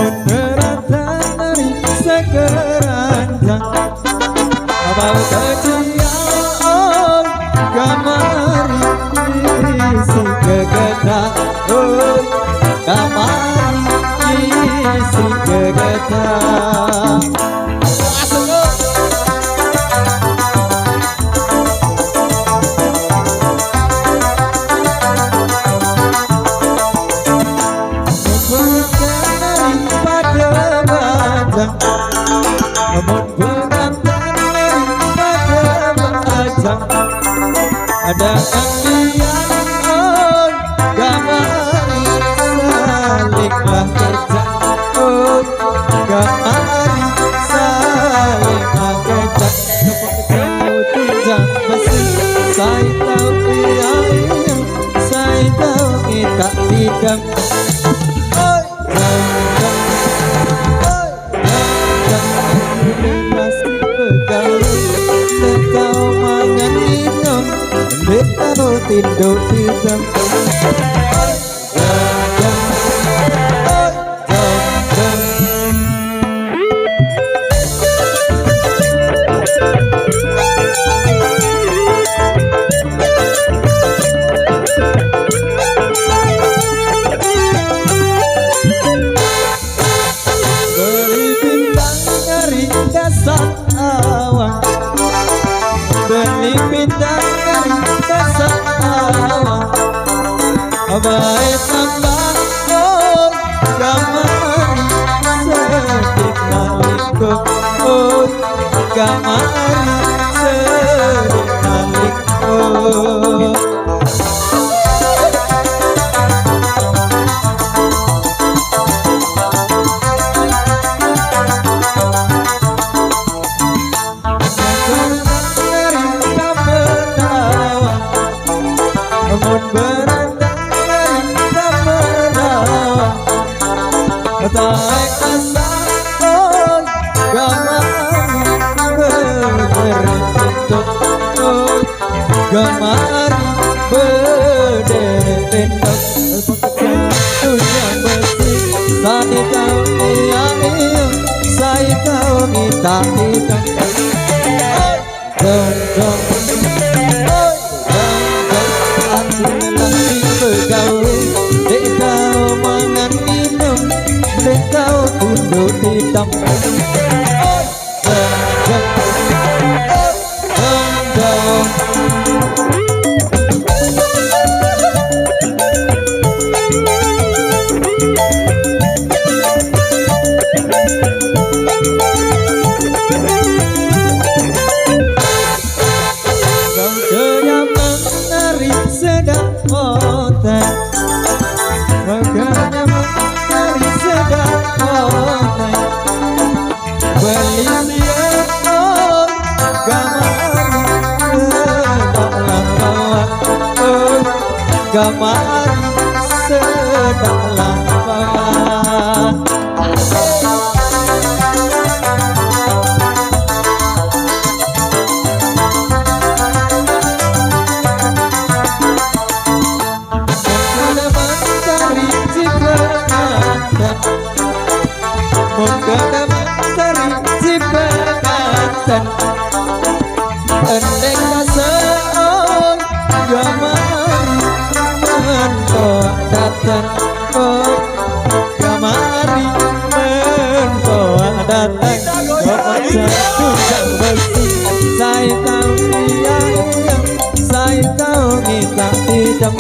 Meneratan dari sekeranjang abang keciaon kamari isi kegetan kamari isi kegetan. Ada andian kamari salinglah kerja kamari salinglah kerja kamu tunjang mesin saya tahu biaya saya tahu kita tidak tidur di beli bintang dari dasar awan, beli bintang dari dasar baik tambah kamari sedikit malikku kamari sedikit malikku. Tarik asal kamari berderet kamari berderet tujuan bersih saya tahu iya saya tahu kita kau tunduk hitam kau menari sedang poten makanya menari sedang poten beli siang kamari sedanglah bawa kamari sedanglah bawa. Menggenap dari ciptaan endek kaseon kamari mentoa datang kamari mentoa datang tunjang besi saya tahu iya saya tahu kita tidak